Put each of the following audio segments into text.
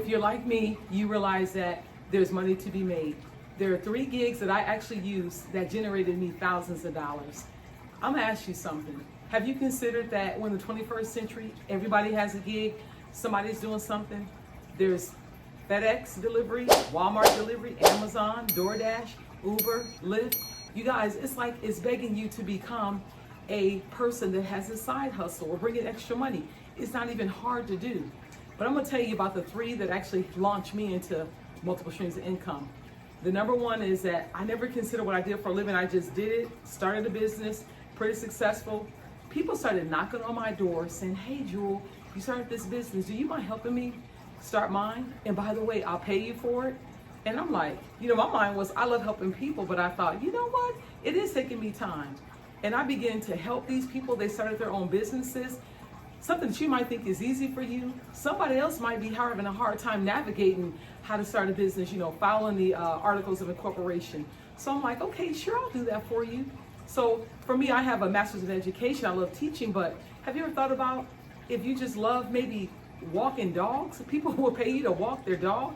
you're like me, you realize that there's money to be made. There are 3 gigs that I actually use that generated me thousands of dollars. I'm gonna ask you something. Have you considered that when the 21st century, everybody has a gig, somebody's doing something? There's FedEx delivery, Walmart delivery, Amazon, DoorDash, Uber, Lyft. You guys, it's like it's begging you to become a person that has a side hustle or bring in extra money. It's not even hard to do. But I'm gonna tell you about the 3 that actually launched me into multiple streams of income. The number 1 is that I never considered what I did for a living. I just did it, started a business, pretty successful. People started knocking on my door saying, hey Jewel, you started this business. Do you mind helping me start mine? And by the way, I'll pay you for it. And I'm like, my mind was, I love helping people, but I thought, you know what? It is taking me time. And I began to help these people. They started their own businesses. Something that you might think is easy for you, somebody else might be having a hard time navigating how to start a business, following the articles of incorporation. So I'm like, okay, sure, I'll do that for you. So for me, I have a master's in education. I love teaching, but have you ever thought about if you just love maybe walking dogs? People will pay you to walk their dog.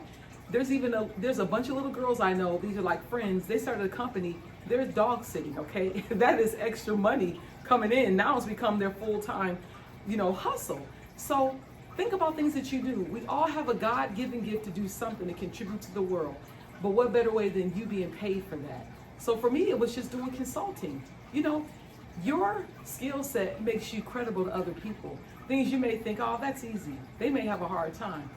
There's a bunch of little girls I know, these are like friends, they started a company, they're dog sitting, okay? That is extra money coming in. Now it's become their full-time hustle. So think about things that you do. We all have a God-given gift to do something to contribute to the world. But what better way than you being paid for that? So for me, it was just doing consulting. Your skill set makes you credible to other people. Things you may think, oh, that's easy. They may have a hard time.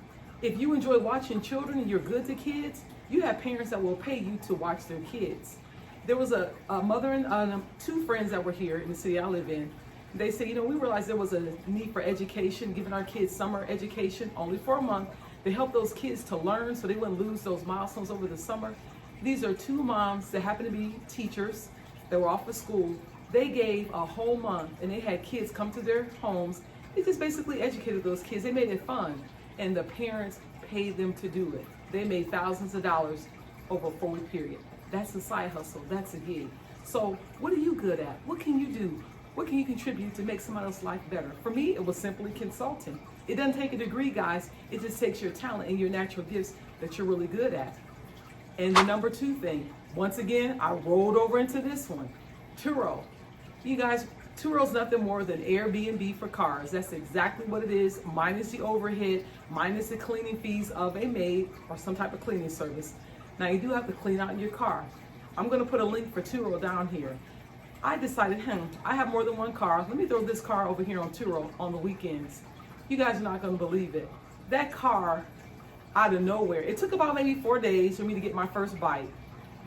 If you enjoy watching children and you're good to kids, you have parents that will pay you to watch their kids. There was a mother and 2 friends that were here in the city I live in. They say, we realized there was a need for education, giving our kids summer education only for a month to help those kids to learn so they wouldn't lose those milestones over the summer. These are 2 moms that happen to be teachers that were off of school. They gave a whole month and they had kids come to their homes. They just basically educated those kids. They made it fun and the parents paid them to do it. They made thousands of dollars over a 4-week period. That's a side hustle, that's a gig. So what are you good at? What can you do? What can you contribute to make somebody else's life better? For me, it was simply consulting. It doesn't take a degree, guys. It just takes your talent and your natural gifts that you're really good at. And the number 2 thing, once again, I rolled over into this one, TURO. You guys, TURO is nothing more than Airbnb for cars. That's exactly what it is, minus the overhead, minus the cleaning fees of a maid or some type of cleaning service. Now you do have to clean out your car. I'm gonna put a link for TURO down here. I decided, I have more than one car. Let me throw this car over here on TURO on the weekends. You guys are not gonna believe it. That car, out of nowhere, it took about maybe 4 days for me to get my first bite.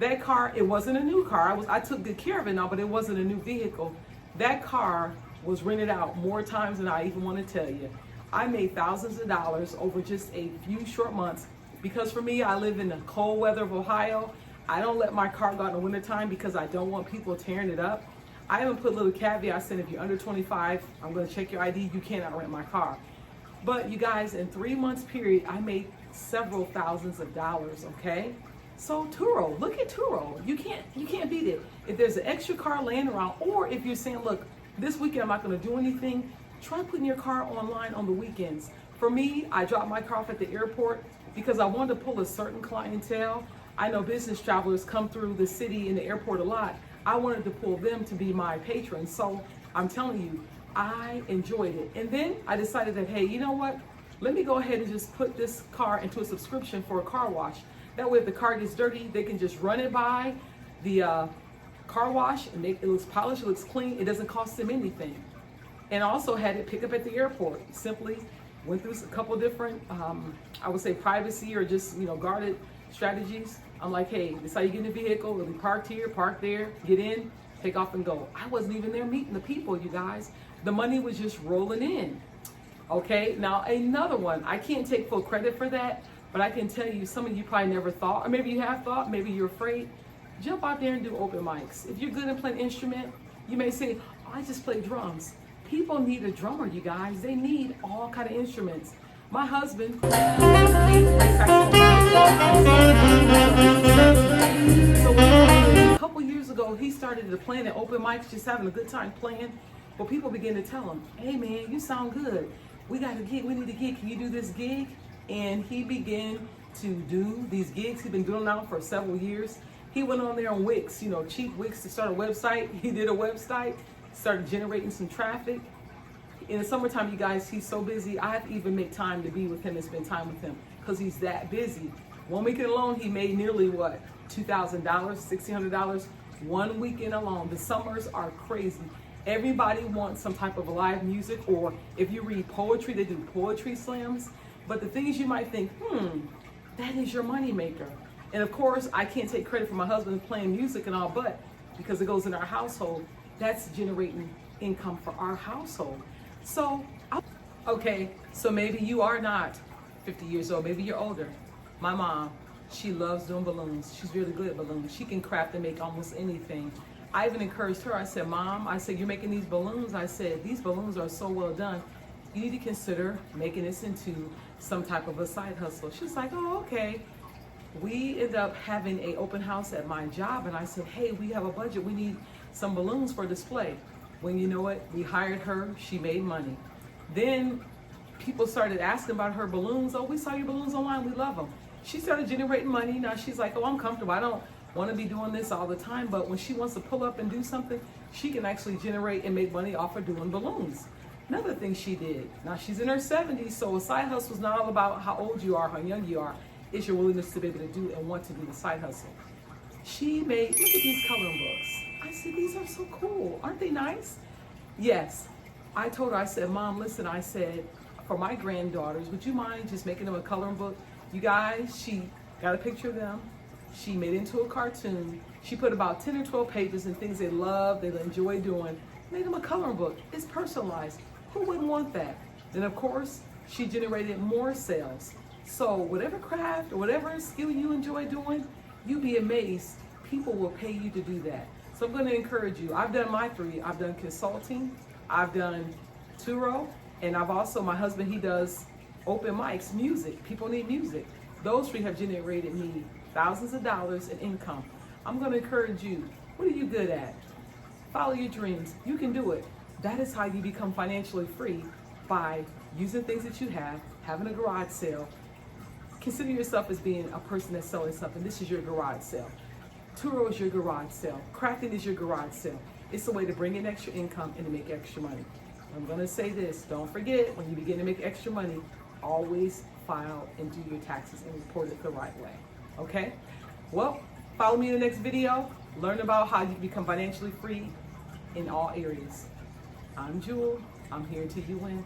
That car, it wasn't a new car. I took good care of it now, but it wasn't a new vehicle. That car was rented out more times than I even want to tell you. I made thousands of dollars over just a few short months because for me, I live in the cold weather of Ohio. I don't let my car go out in the wintertime because I don't want people tearing it up. I even put a little caveat saying if you're under 25, I'm going to check your ID, you cannot rent my car. But you guys, in 3 months period, I made several thousands of dollars, okay? So TURO, look at TURO. You can't beat it. If there's an extra car laying around, or if you're saying, look, this weekend I'm not going to do anything, try putting your car online on the weekends. For me, I dropped my car off at the airport because I wanted to pull a certain clientele. I know business travelers come through the city and the airport a lot. I wanted to pull them to be my patrons. So I'm telling you, I enjoyed it. And then I decided that, hey, you know what? Let me go ahead and just put this car into a subscription for a car wash. That way, if the car gets dirty, they can just run it by the car wash and it looks polished, it looks clean. It doesn't cost them anything. And I also had it pick up at the airport. Simply went through a couple different, I would say privacy or just, guarded strategies. I'm like, hey, this is how you get in the vehicle. It'll be parked here, parked there, get in, take off and go. I wasn't even there meeting the people, you guys. The money was just rolling in. Okay, now another one, I can't take full credit for that, but I can tell you, some of you probably never thought, or maybe you have thought, maybe you're afraid. Jump out there and do open mics. If you're good at playing an instrument, you may say, oh, I just play drums. People need a drummer, you guys. They need all kind of instruments. My husband, so a couple years ago, he started to play at open mics, just having a good time playing. But people began to tell him, hey man, you sound good. We got a gig, we need a gig. Can you do this gig? and he began to do these gigs. He's been doing them now for several years. He went on there on Wix, cheap Wix, to start a website. He did a website, started generating some traffic. In the summertime, you guys, he's so busy. I have to even make time to be with him and spend time with him because he's that busy. 1 weekend alone, he made nearly what? $2,000, $1,600 1 weekend alone. The summers are crazy. Everybody wants some type of live music, or if you read poetry, they do poetry slams. But the thing is, you might think, that is your money maker. And of course, I can't take credit for my husband playing music and all, but because it goes in our household, that's generating income for our household. So, okay, so maybe you are not 50 years old, maybe you're older. My mom, she loves doing balloons. She's really good at balloons. She can craft and make almost anything. I even encouraged her. I said, Mom, you're making these balloons. I said, these balloons are so well done. You need to consider making this into some type of a side hustle. She's like, oh, okay. We ended up having an open house at my job, and I said, hey, we have a budget. We need some balloons for display. When you know it, we hired her. She made money. Then people started asking about her balloons. Oh, we saw your balloons online. We love them. She started generating money. Now she's like, oh, I'm comfortable. I don't want to be doing this all the time. But when she wants to pull up and do something, she can actually generate and make money off of doing balloons. Another thing she did, now she's in her 70s, so a side hustle is not all about how old you are, how young you are. It's your willingness to be able to do and want to do the side hustle. She made, look at these coloring books. I said, these are so cool. Aren't they nice? Yes. I told her, I said, Mom, listen, I said, for my granddaughters, would you mind just making them a coloring book? You guys, she got a picture of them. She made it into a cartoon. She put about 10 or 12 pages and things they love, they enjoy doing. Made them a coloring book. It's personalized. Who wouldn't want that? Then, of course, she generated more sales. So whatever craft or whatever skill you enjoy doing, you'd be amazed. People will pay you to do that. So I'm going to encourage you. I've done my 3. I've done consulting. I've done TURO. And I've also, my husband, he does open mics, music. People need music. Those 3 have generated me thousands of dollars in income. I'm going to encourage you. What are you good at? Follow your dreams. You can do it. That is how you become financially free, by using things that you have, having a garage sale. Consider yourself as being a person that's selling something. This is your garage sale. TURO is your garage sale. Crafting is your garage sale. It's a way to bring in extra income and to make extra money. I'm going to say this. Don't forget, when you begin to make extra money, always file and do your taxes and report it the right way. Okay? Well, follow me in the next video. Learn about how you can become financially free in all areas. I'm Jewel. I'm here until you win.